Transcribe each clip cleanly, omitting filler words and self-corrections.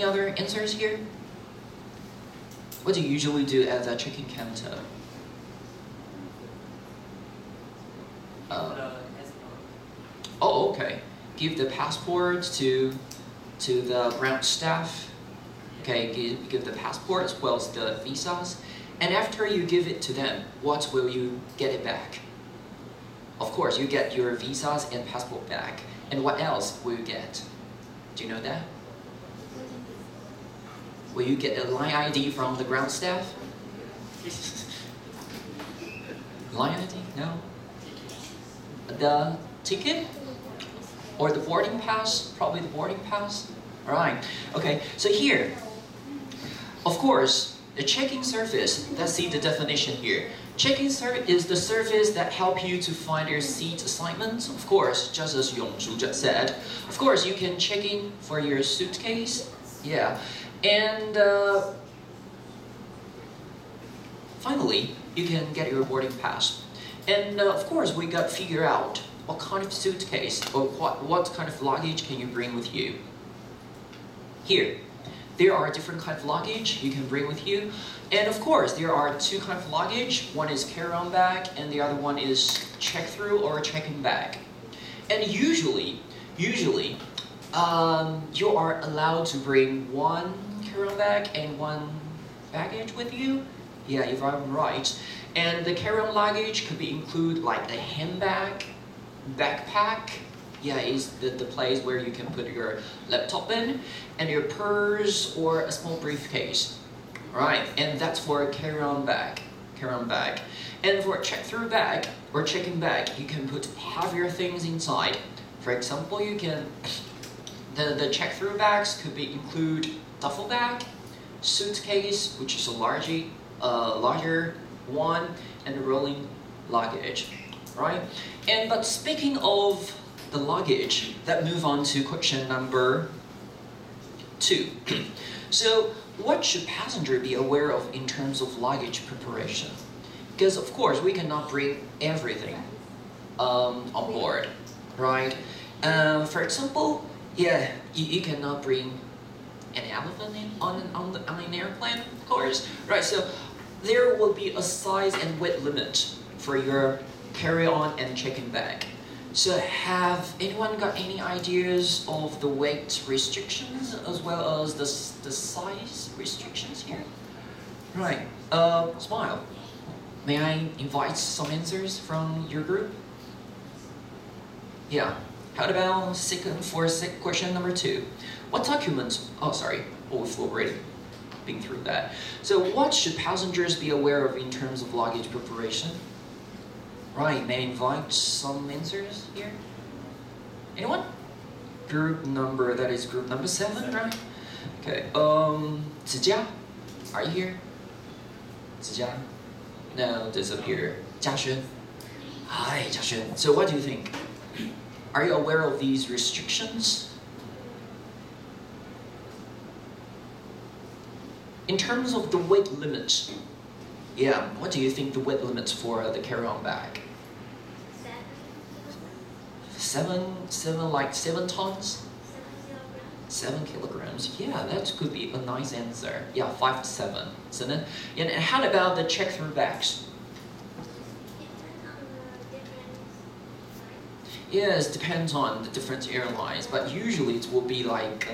any other answers here? What do you usually do at the check-in counter? Oh, okay. Give the passport to the ground staff. Okay, give the passport as well as the visas. And after you give it to them, what will you get it back? Of course, you get your visas and passport back. And what else will you get? Do you know that? Will you get a line ID from the ground staff? Line ID? No? The ticket? Or the boarding pass? Probably the boarding pass? Alright, okay, so here, of course, the check-in service, let's see the definition here. Check-in service is the service that helps you to find your seat assignments. Of course, just as Yongshu just said. Of course, you can check in for your suitcase. Yeah. And finally, you can get your boarding pass. And of course, we got to figure out what kind of suitcase or what kind of luggage can you bring with you. Here, there are different kinds of luggage you can bring with you. And of course, there are two kinds of luggage. One is carry-on bag and the other one is check-through or check-in bag. And usually, you are allowed to bring one carry-on bag and one baggage with you. Yeah, if I'm right. And the carry-on luggage could be include like a handbag, backpack. Yeah, is the place where you can put your laptop in, and your purse or a small briefcase. Right, and that's for a carry-on bag. And for a check-through bag or check-in bag, you can put heavier things inside. For example, you can the check-through bags could be include duffel bag, suitcase, which is a larger one, and the rolling luggage. Right, but speaking of the luggage, that move on to question number 2. So, what should passenger be aware of in terms of luggage preparation? Because of course we cannot bring everything on board, right? For example, yeah, you cannot bring an elephant on an airplane, of course, right? So there will be a size and weight limit for your carry-on and check-in bag. So have anyone got any ideas of the weight restrictions as well as the size restrictions here? Right, Smile. May I invite some answers from your group? Yeah, how about question number 2? What documents, we've already been through that. So what should passengers be aware of in terms of luggage preparation? Right, may I invite some answers here? Anyone? Group number 7, right? Okay, Zijia, are you here? Zijia? No, disappear. Jiaxuan? Hi, Jiaxuan. So what do you think? Are you aware of these restrictions? In terms of the weight limit, yeah, what do you think the weight limits for the carry-on bag? 7 tons? 7 kilograms. Yeah, that could be a nice answer. Yeah, 5 to 7, isn't it? And how about the check-through bags? Yes, depends on the different airlines, but usually it will be like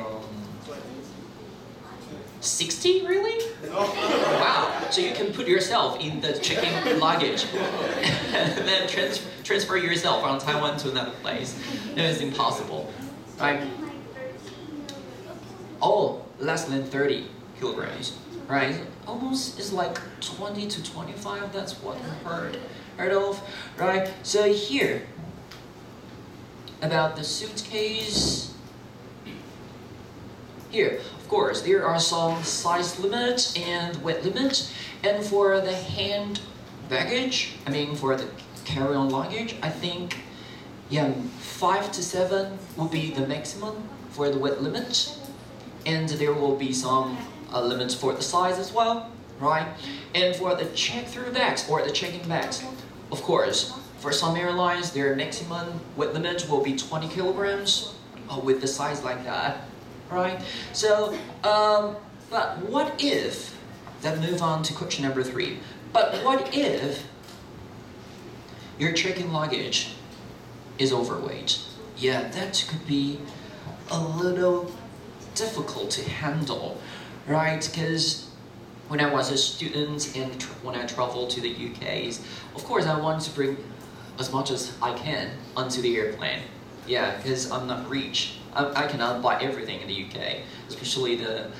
60, really? Wow, so you can put yourself in the check-in luggage and then transfer yourself from Taiwan to another place. No, it's impossible, right? Oh, less than 30 kilograms, right? Almost is like 20 to 25, that's what I heard of, right? So here, about the suitcase, here, of course, there are some size limits and weight limits. And for the hand baggage, for the carry-on luggage, I think, yeah, 5 to 7 will be the maximum for the weight limit. And there will be some limits for the size as well, right? And for the check-through bags or the check-in bags, of course, for some airlines, their maximum weight limit will be 20 kilograms with the size like that. right? So, but what if, then move on to question number 3. But what if your check-in luggage is overweight? Yeah, that could be a little difficult to handle, right? Because when I was a student and when I traveled to the UKs, of course I want to bring as much as I can onto the airplane. Yeah, because I'm not rich. I cannot buy everything in the UK, especially the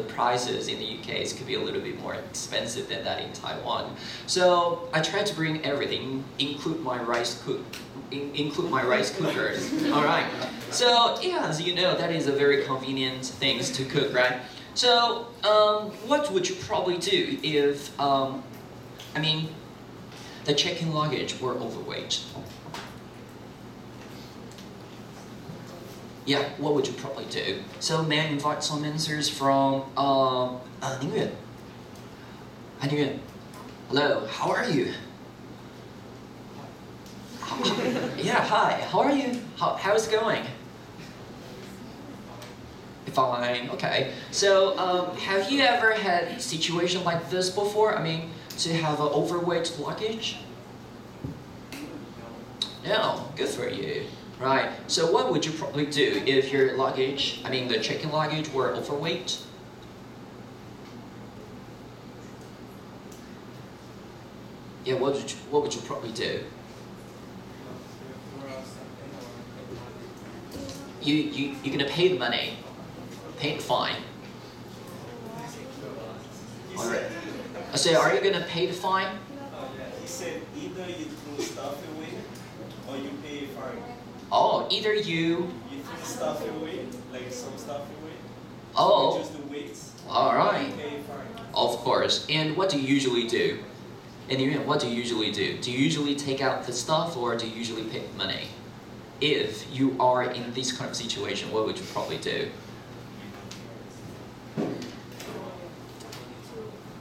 prices in the UK could be a little bit more expensive than that in Taiwan. So I try to bring everything, include my rice cookers. All right. So yeah, as you know, that is a very convenient things to cook, right? So what would you probably do if the check-in luggage were overweight? Yeah, what would you probably do? So may I invite some answers from Ning Yuan? Hi, Ning Yuan. Hello, how are you? Yeah, hi, how are you? How's it going? Fine, okay. So have you ever had a situation like this before? To have an overweight luggage? No, good for you. Right, so what would you probably do if your luggage, the check-in luggage were overweight? Yeah, what would you probably do? You're gonna pay the money, pay the fine. Alright. So are you gonna pay the fine? He said either you throw stuff away or you pay a fine. Oh, either you throw stuff away, like some stuff away. Oh. Just the weights. Alright. You pay a fine. Of course. And what do you usually do? And what do you usually do? Do you usually take out the stuff or do you usually pay the money? If you are in this kind of situation, what would you probably do?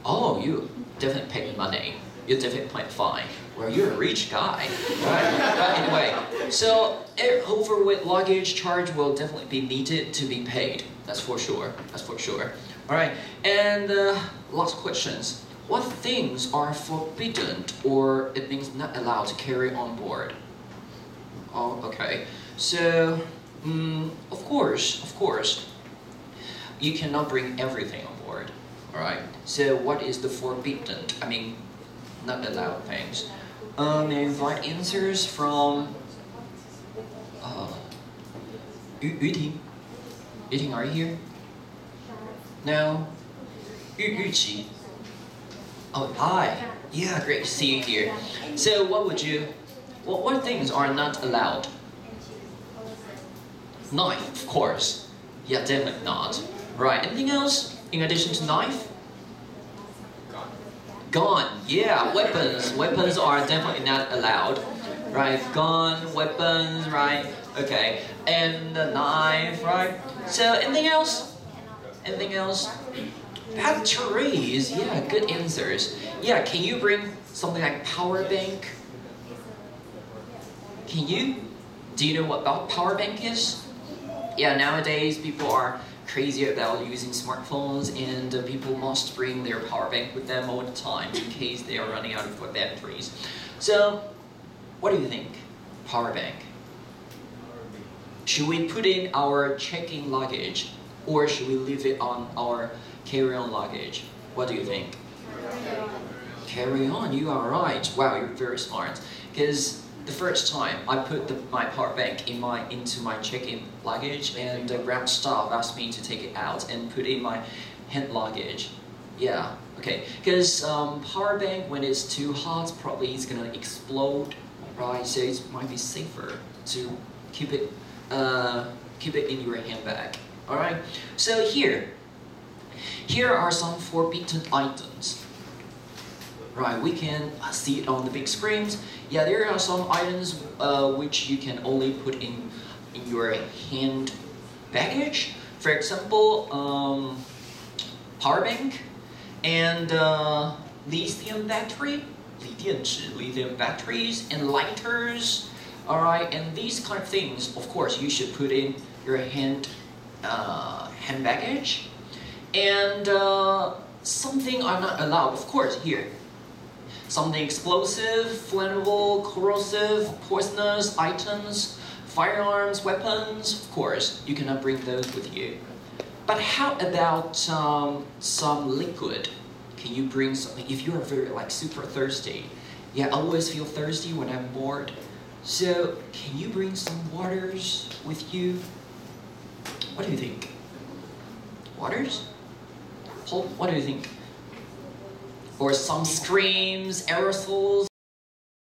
Oh, you definitely pay the money. You definitely pay the fine. Well, you're a rich guy. Right. But anyway, so overweight luggage charge will definitely be needed to be paid. That's for sure. That's for sure. All right. And last questions. What things are forbidden or it means not allowed to carry on board? Oh, okay. So, of course, you cannot bring everything on board. All right. So, what is the forbidden? Not allowed things. May I invite answers from Yuting. Yuting, are you here? No. Yuqi. Oh, hi. Yeah, great to see you here. So, what things are not allowed? Knife, of course. Yeah, definitely not. Right, anything else in addition to knife? Gun, yeah, weapons. Weapons are definitely not allowed. Right, gun, weapons, right? Okay, and the knife, right? So, anything else? Anything else? Batteries, yeah, good answers. Yeah, can you bring something like power bank? Can you? Do you know what power bank is? Yeah, nowadays people are crazy about using smartphones and people must bring their power bank with them all the time in case they are running out of batteries. So, what do you think? Power bank. Should we put in our check-in luggage or should we leave it on our carry-on luggage? What do you think? Carry on, you are right. Wow, you're very smart. Because the first time I put my power bank into my check-in luggage and the ground staff asked me to take it out and put it in my hand luggage. Yeah, okay. Because power bank, when it's too hot, probably it's gonna explode, right? So it might be safer to keep it in your handbag. All right. So here are some forbidden items. Right, we can see it on the big screens. Yeah, there are some items which you can only put in your hand baggage. For example, power bank and lithium battery, lithium batteries and lighters. All right, and these kind of things, of course, you should put in your hand hand baggage, and something are not allowed, of course, here. Something explosive, flammable, corrosive, poisonous items, firearms, weapons, of course, you cannot bring those with you. But how about some liquid? Can you bring something if you're very super thirsty? Yeah, I always feel thirsty when I'm bored. So can you bring some waters with you? What do you think? Waters? Paul, what do you think? Or some screams, aerosols?